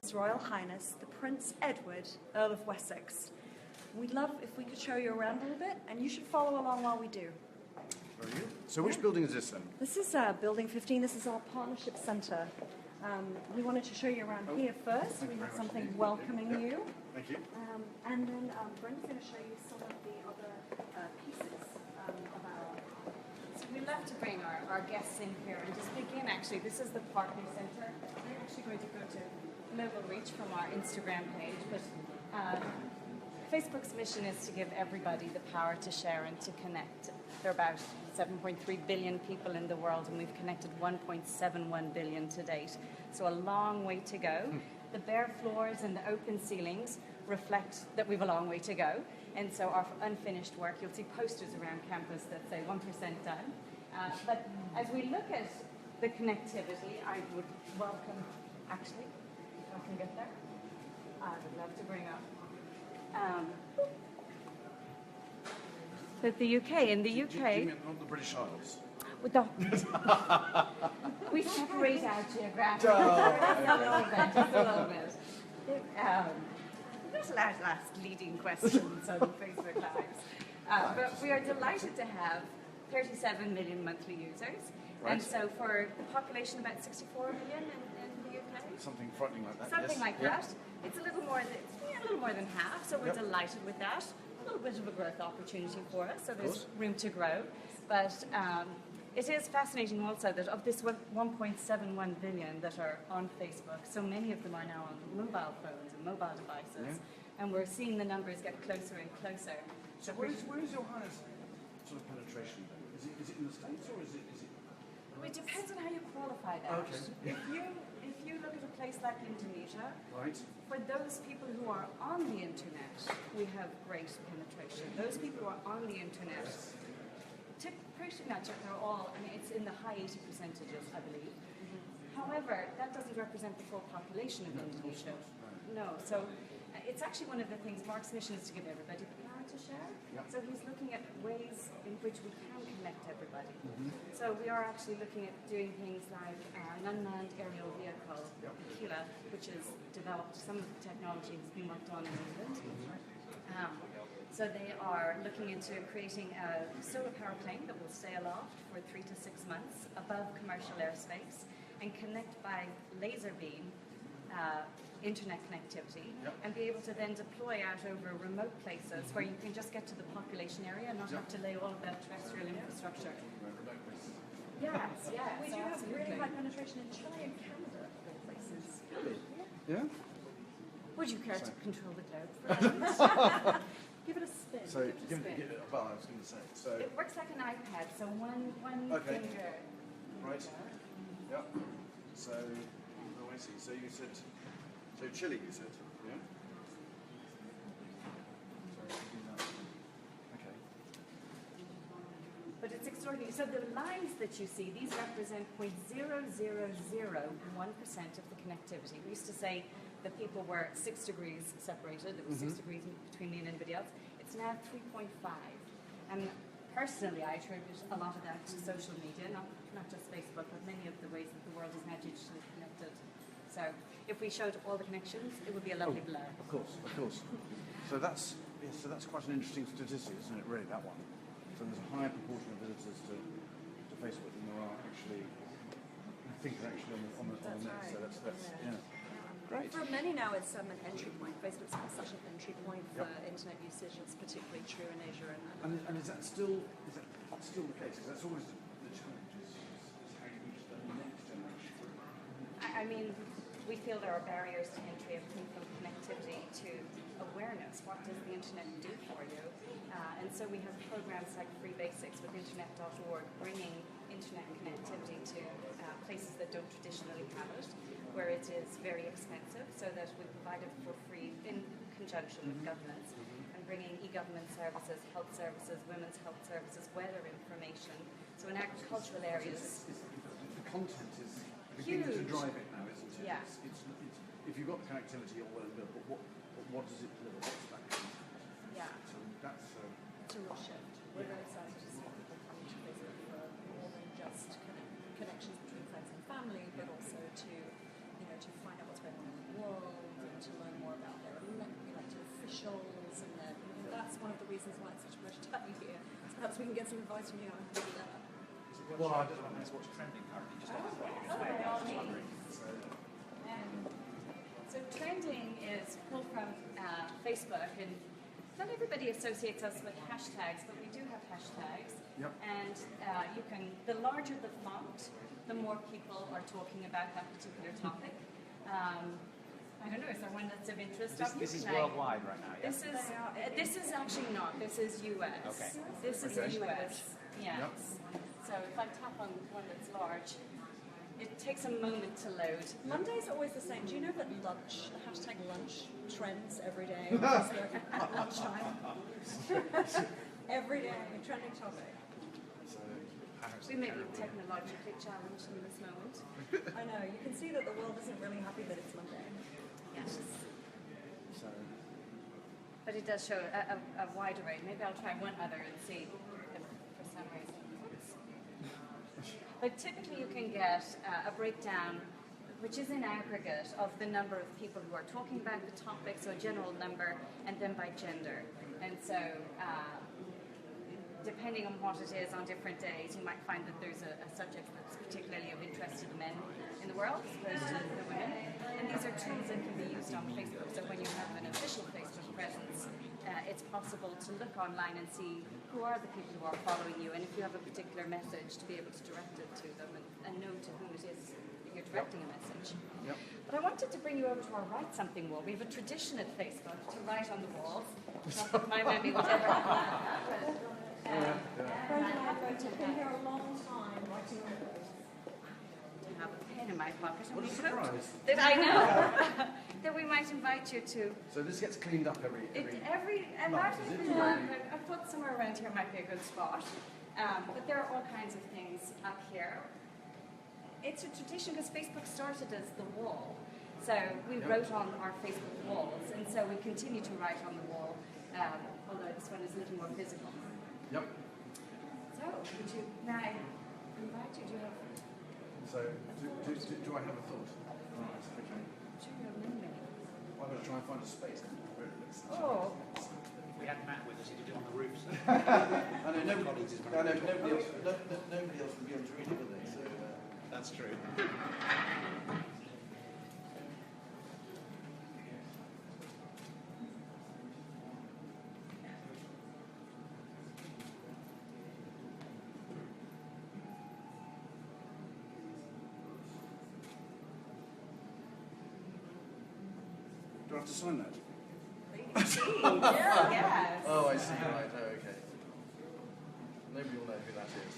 His Royal Highness, the Prince Edward, Earl of Wessex. We'd love if we could show you around a little bit, and you should follow along while we do. Very good. So which building is this then? This is Building 15. This is our partnership centre. We wanted to show you around here first. We have something welcoming you. Thank you. And then Brent's going to show you some of the other pieces of our... So we love to bring our guests in here and just begin, actually. This is the partner centre. We're actually going to go to global reach from our Instagram page, but Facebook's mission is to give everybody the power to share and to connect. There are about 7.3 billion people in the world, and we've connected 1.71 billion to date. So a long way to go. The bare floors and the open ceilings reflect that we've a long way to go. And so our unfinished work, you'll see posters around campus that say 1% done. But as we look at the connectivity, I would welcome, actually, if I can get there, I would love to bring up that the UK, in the UK... Do you mean not the British Isles? With the, we separate out geographically. Just a little bit. There's last leading questions on Facebook Lives. But we are delighted to have 37 million monthly users. Right. And so for the population, about 64 million in the UK. Something frightening like that. Something yes. like that. It's a little more than half, so we're delighted with that. A little bit of a growth opportunity for us, so there's room to grow. But it is fascinating also that of this 1.71 billion that are on Facebook, so many of them are now on mobile phones and mobile devices, and we're seeing the numbers get closer and closer. So where is your highest sort of penetration then? Is it in the States or is it? It depends on how you qualify that. Okay. If you look at a place like Indonesia, right. For those people who are on the internet, we have great penetration. Those people who are on the internet, pretty much they're all, I mean, it's in the high 80 percentages, I believe. However, that doesn't represent the full population of Indonesia. No, so it's actually one of the things, Mark's mission is to give everybody the power to share. So he's looking at ways in which we can connect everybody. So we are actually looking at doing things like an unmanned aerial vehicle, Aquila, which has developed some of the technology that's been worked on in England. So they are looking into creating a solar power plane that will stay aloft for 3 to 6 months above commercial airspace and connect by laser beam internet connectivity and be able to then deploy out over remote places where you can just get to the population area and not have to lay all of that terrestrial infrastructure. Yes. We do have really high penetration in Chile and Canada, of all places. Yeah? Would you care to control the globe for a moment? Give it a spin. So, well, I was going to say. So it works like an iPad, so one finger. Right. Yep. So, oh, I see. So you said, Chile, you said, yeah? Okay. But it's extraordinary. So the lines that you see, these represent 0.0001% of the connectivity. We used to say that people were 6 degrees separated. It was 6 degrees between me and anybody else. It's now 3.5. And personally, I attribute a lot of that to social media, not just Facebook, but many of the ways that the world is now digitally connected. So if we showed all the connections, it would be a lovely blur. Of course. So that's quite an interesting statistic, isn't it? Really, that one. So there's a higher proportion of visitors to Facebook than there are actually. I think are actually on the net. Right. So that's great. For many now, it's an entry point. Facebook's such an entry point for internet usage. It's particularly true in Asia. And is that still the case? Because that's always the challenge. Is how you reach the next generation. I mean, we feel there are barriers to entry, everything from connectivity to awareness. What does the internet do for you? And so we have programs like Free Basics with internet.org, bringing internet connectivity to places that don't traditionally have it, where it is very expensive, so that we provide it for free in conjunction with governments, and bringing e-government services, health services, women's health services, weather information. So in agricultural areas, the content is beginning to drive it now, isn't it? Yeah. It's if you've got the connectivity, all well and good, but what does it deliver? What's that content? Yeah. So that's it's a real shift. We're very excited to see people coming to Facebook for more than just connections between friends and family, but also to find out what's going on in the world, shoals, and that's one of the reasons why it's such a pleasure to have you here. So perhaps we can get some advice from you on how to do that. Well, I don't know. That's what's trending currently. Just So trending is pulled from Facebook, and not everybody associates us with hashtags, but we do have hashtags. Yep. And you can, the larger the font, the more people are talking about that particular topic. I don't know, is there one that's of interest? This is worldwide right now, yeah? This is actually not. This is US. Okay. This is Okay. US. Yes. Yep. So if I tap on one that's large, it takes a moment to load. Monday's always the same. Do you know that lunch, the hashtag lunch, trends every day on Facebook at lunchtime? Every day, a trending topic. So, We may be technologically challenged in this moment. I know, you can see that the world isn't really happy that it's Monday. Yes. so But it does show a wide array. Maybe I'll try one other and see if for some reason. Oops. But typically you can get a breakdown, which is in aggregate, of the number of people who are talking about the topic, so a general number, and then by gender. And so depending on what it is on different days, you might find that there's a subject that's particularly of interest to the men in the world as opposed to the women. And these are tools that can be used on Facebook. So when you have an official Facebook presence, it's possible to look online and see who are the people who are following you, and if you have a particular message, to be able to direct it to them and know to whom it is that you're directing a message. Yep. But I wanted to bring you over to our Write Something wall. We have a tradition at Facebook to write on the walls. Not that my memory would ever have that, but Fred and I both have been here a long time writing on the walls. to have a pen in my pocket. And What a we surprise. hoped that I know that we might invite you to. So this gets cleaned up every And month, that is it? is I thought somewhere around here might be a good spot. But there are all kinds of things up here. It's a tradition because Facebook started as the wall. So we wrote on our Facebook walls, and so we continue to write on the wall, although this one is a little more physical. Yep. So, would you, may I invite you? Do you have So do I have a thought? Right. Okay. do you have an email? Well, I'm going to try and find a space. Oh, If we had Matt with us, he could do it on the roofs. I know nobody else would be able to read it, would they? So, That's true. do I have to sign that? yes. Oh, I see. Right. Oh, okay. Nobody will know who that is.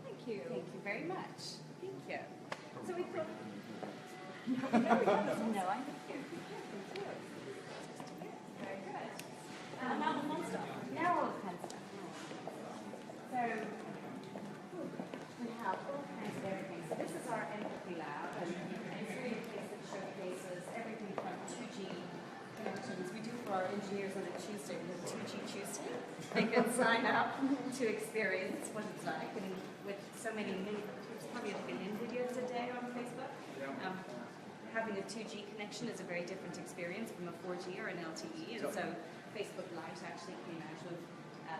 Thank you. Thank you very much. Thank you. So we thought. No, we haven't. No, I'm here. Thank you. Very good. Now the fun stuff. Now all the fun stuff. So we have all kinds of everything. So this is our empathy lab, and it's really a place that showcases everything from 2G connections. We do for our engineers on a Tuesday, we have 2G Tuesday. They can sign up to experience what it's like, and with so many, there's probably like a million videos a day on Facebook. Having a 2G connection is a very different experience from a 4G or an LTE, and so Facebook Lite actually came out of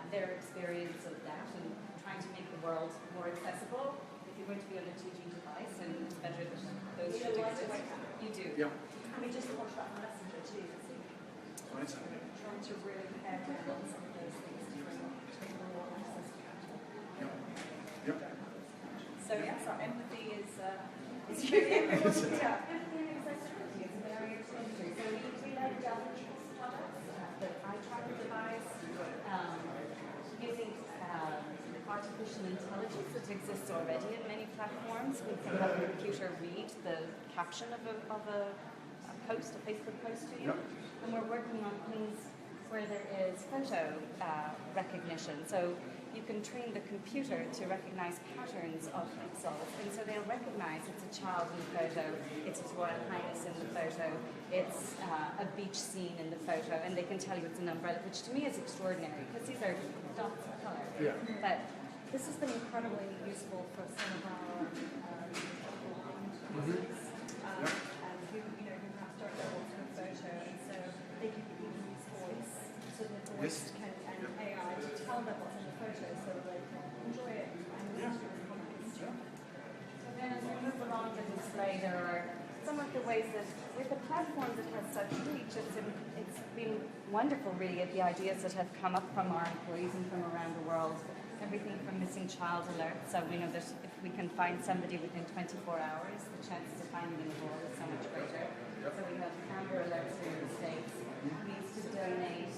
their experience of that and trying to make the world more accessible. If you're going to be on a 2G device, and it's better that those should exist. You do. Yep. And we just watched that messenger too. Right. Trying to really pare down on some of those things to bring more access to that. Yep. So yes, our empathy is really important. Yeah. Empathy and accessibility is a very extensive. So we like products, the eye tracker device, using artificial intelligence that exists already in many platforms. We can have a computer read the caption of a post, a Facebook post to you. Yep. And we're working on things where there is photo recognition. So you can train the computer to recognize patterns of pixels. And so they'll recognize it's a child in the photo, it's His Royal Highness in the photo, it's a beach scene in the photo, and they can tell you it's an umbrella, which to me is extraordinary, because these are dots of color. Yeah. But This has been incredibly useful for some of our blind users, and who perhaps don't know what to photo voice and AI to tell them what's in the photo so that they can enjoy it and listen to the comments. So then as we move along the display, there are some of the ways that with the platform that has such reach, it's been wonderful really at the ideas that have come up from our employees and from around the world. Everything from missing child alerts, so we know that if we can find somebody within 24 hours, the chances of finding them in the hall is so much greater. So we have Amber alerts here in the States. We used to donate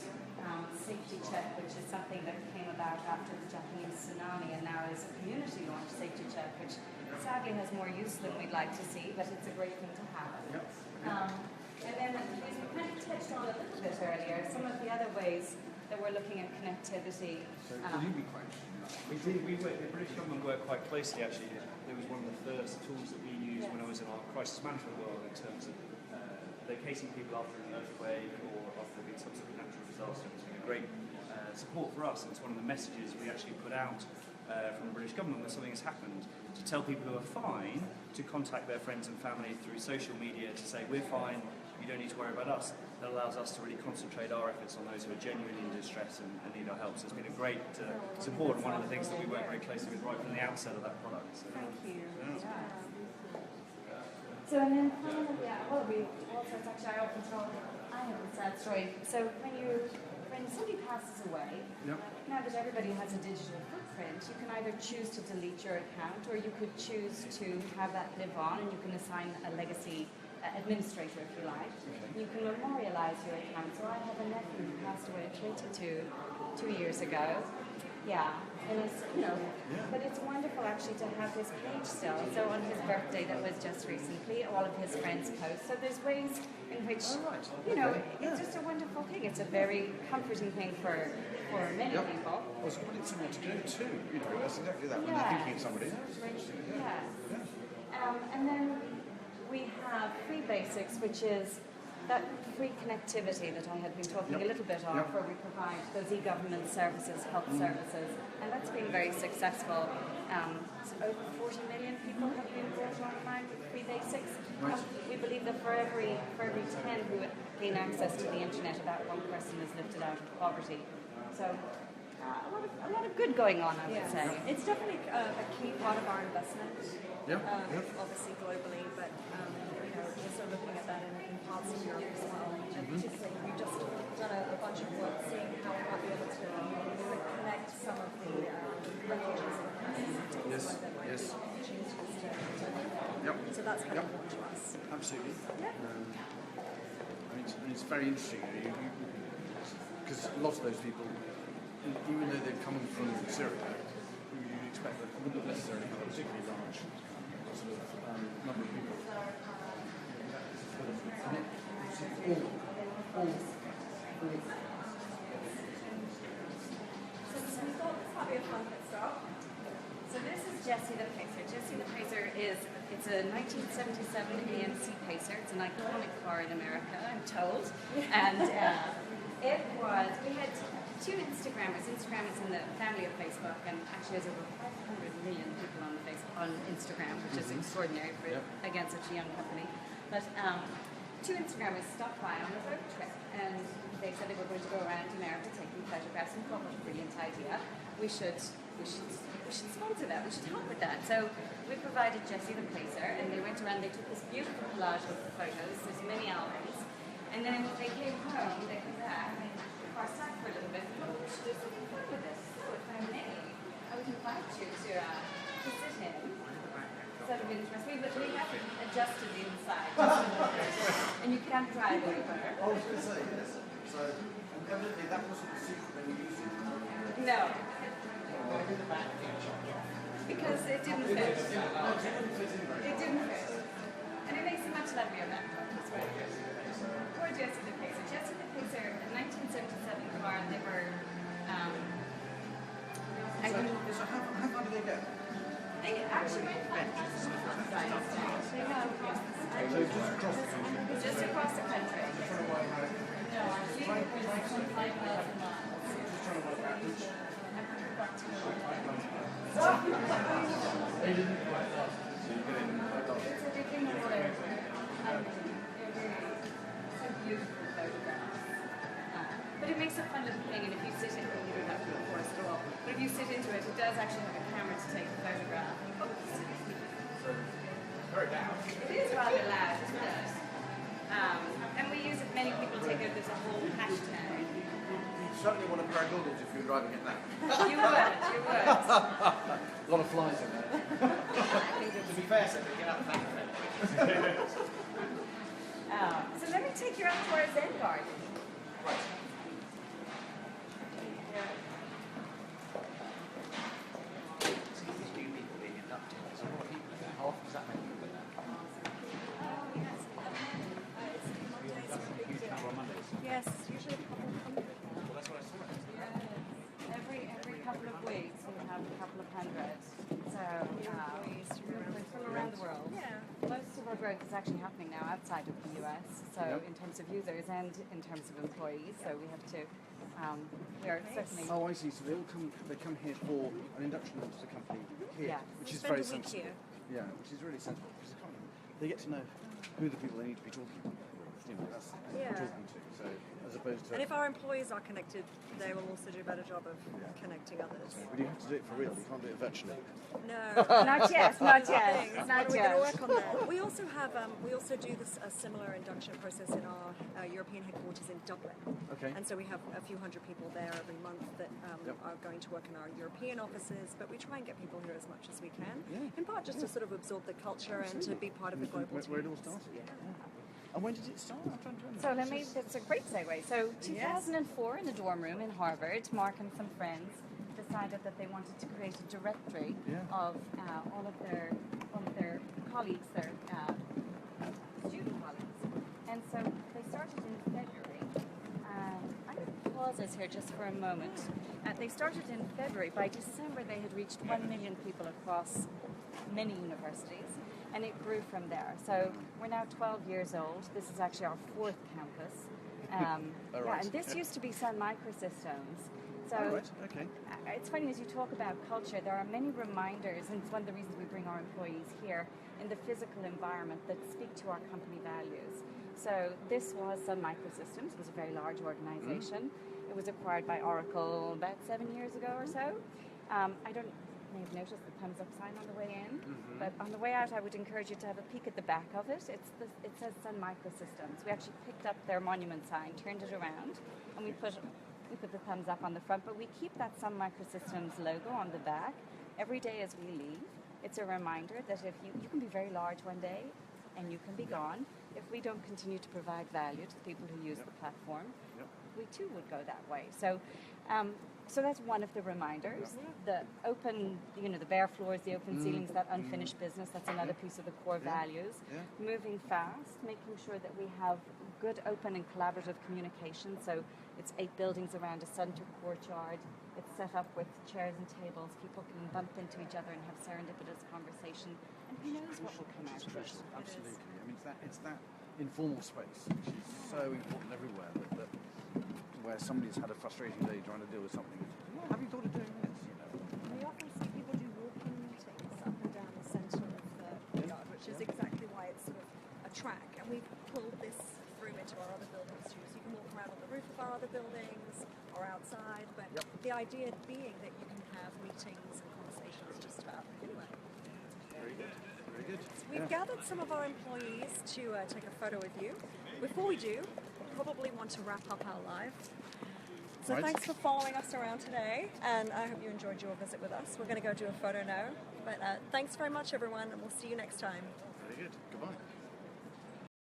Safety Check, which is something that came about after the Japanese tsunami and now is a community launched Safety Check, which sadly has more use than we'd like to see, but it's a great thing to have. And then we kind of touched on a little bit earlier, some of the other ways that we're looking at connectivity. So could you be quite We work, the British government work quite closely actually. It was one of the first tools that we used when I was in our crisis management world in terms of locating people after an earthquake or after there being some sort of natural disaster. It's been a great support for us, and it's one of the messages we actually put out from the British government when something has happened, to tell people who are fine to contact their friends and family through social media to say, we're fine, you don't need to worry about us. That allows us to really concentrate our efforts on those who are genuinely in distress and need our help. So it's been a great support, and one of the things that we work very closely with right from the outset of that product. So, Thank you. So and then finally, we also, it's actually our open control. I have a sad story. So when somebody passes away, now that everybody has a digital footprint, you can either choose to delete your account or you could choose to have that live on, and you can assign a legacy administrator, if you like. You can memorialize your account. So I have a nephew who passed away at 22 years ago. Yeah, and it's, but it's wonderful actually to have his page still. So on his birthday that was just recently, all of his friends post. So there's ways in which, it's just a wonderful thing. It's a very comforting thing for many people. Well, it's quite something to do too. That's exactly that. When they're thinking of somebody. And then we have Free Basics, which is that free connectivity that I had been talking a little bit of, where we provide those e-government services, health services, and that's been very successful. So over 40 million people have been brought online with Free Basics. We believe that for every 10 who gain access to the internet, about one person is lifted out of poverty. So a lot of good going on, I would say. It's definitely a key part of our investment, obviously globally, but we're also looking at that in parts of Europe as well. And particularly, we've just done a bunch of work seeing how we might be able to connect some of the refugees and crisis centres opportunities to. So that's kind of important to us. Absolutely. It's very interesting because a lot of those people, even though they're coming from Syria, you'd expect that wouldn't necessarily have a particularly large sort of number of people. So we thought this might be a fun pit stop. So this is Jessie the Pacer. Jessie the Pacer it's a 1977 AMC Pacer. It's an iconic car in America, I'm told. And we had two Instagrammers. Instagram is in the family of Facebook, and actually there's over 500 million people on Instagram, which is extraordinary again, such a young company. But two Instagrammers stopped by on a road trip, and they said they were going to go around America taking photographs, and thought, what a brilliant idea. We should sponsor that. We should help with that. So we provided Jessie the Pacer, and they went around. They took this beautiful collage of the photos. There's many albums, and then they came home. They came back, and the car sat for a little bit. And thought, we should do something fun with this. So if I may, I would invite you to sit in. Sort of interest. We have adjusted the inside, and you can't drive over. I was going to say yes. So evidently that wasn't the secret they were using. No. Because it didn't fit. It didn't fit. And it makes it much lovelier that car as well. Poor Jessie the Pacer. Jessie the Pacer, a 1977 car, they were. So how far did they go? They actually went back to the side. They went across the side. So just across the country. Just across the country. No, I believe it was like 25,000 miles. Just trying to work out which. They didn't quite last. So you get in quite last. It's a digging water. They're really so beautiful photographs. But it makes it's a fun little thing, and if you sit in it, you don't have to, of course, at all. But if you sit into it, it does actually have a camera to take a photograph. Oh, Very loud. it is rather loud, isn't it? And we use it, many people take out, there's a whole hashtag. You certainly want a pair of goggles if you're driving it now. You would. A lot of flies in there. To be fair, so they get out the back of it. So let me take you out to our Zen garden. Right. See these new people being inducted. There's a lot of people in there. How often does that make you look at that? Huge number on Mondays. Yes, usually a couple of hundred. Well, that's what I saw. Every couple of weeks we have a couple of hundred. So from around the world. Yeah. Most of our growth is actually happening now outside of the US. So in terms of users and in terms of employees. So we have to. We are certainly. Oh, I see. So they come here for an induction into the company here, Yeah. which is Spend very a week sensible. here. Yeah, which is really sensible because they get to know who the people they need to be talking to. You know, that's who Yeah. we're talking to. So as opposed to. And if our employees are connected, they will also do a better job of connecting others. But you have to do it for real. You can't do it virtually. No. Not yet. Not yet. Things. Not We're going to yet. work on that. We also have, we also do this a similar induction process in our European headquarters in Dublin. Okay. And so we have a few hundred people there every month that are going to work in our European offices. But we try and get people here as much as we can. Yeah. In part just to sort of absorb the culture and to be part of the global team. Where it all started. Yeah. And when did it start? I'm trying to remember. So that's a great segue. So 2004 in a dorm room in Harvard, Mark and some friends decided that they wanted to create a directory of all of their colleagues, their student colleagues. And so they started in February. I'm going to pause this here just for a moment. They started in February. By December, they had reached 1 million people across many universities. And it grew from there. So we're now 12 years old. This is actually our 4th campus. And this used to be Sun Microsystems. So it's funny, as you talk about culture, there are many reminders, and it's one of the reasons we bring our employees here, in the physical environment that speak to our company values. So this was Sun Microsystems. It was a very large organization. It was acquired by Oracle about 7 years ago or so. You may have noticed the thumbs up sign on the way in, but on the way out I would encourage you to have a peek at the back of it. It says Sun Microsystems. We actually picked up their monument sign, turned it around, and we put the thumbs up on the front, but we keep that Sun Microsystems logo on the back every day as we leave. It's a reminder that if you can be very large one day and you can be gone, if we don't continue to provide value to the people who use the platform, we too would go that way. So that's one of the reminders. The open, the bare floors, the open ceilings, that unfinished business, that's another piece of the core values. Moving fast, making sure that we have good, open and collaborative communication. So it's 8 buildings around a centre courtyard. It's set up with chairs and tables. People can bump into each other and have serendipitous conversation. And who knows what will come out of it. Absolutely. I mean, it's that informal space, which is so important everywhere, that where somebody's had a frustrating day trying to deal with something. Have you thought of doing this? We often see people do walking meetings up and down the centre of the yard, which is exactly why it's sort of a track. And we've pulled this through into our other buildings too. So you can walk around on the roof of our other buildings or outside. But the idea being that you can have meetings and conversations just about anywhere. Very good. Very good. So we've gathered some of our employees to take a photo with you. Before we do, probably want to wrap up our live. So thanks for following us around today, and I hope you enjoyed your visit with us. We're going to go do a photo now, but thanks very much everyone, and we'll see you next time. Very good. Goodbye.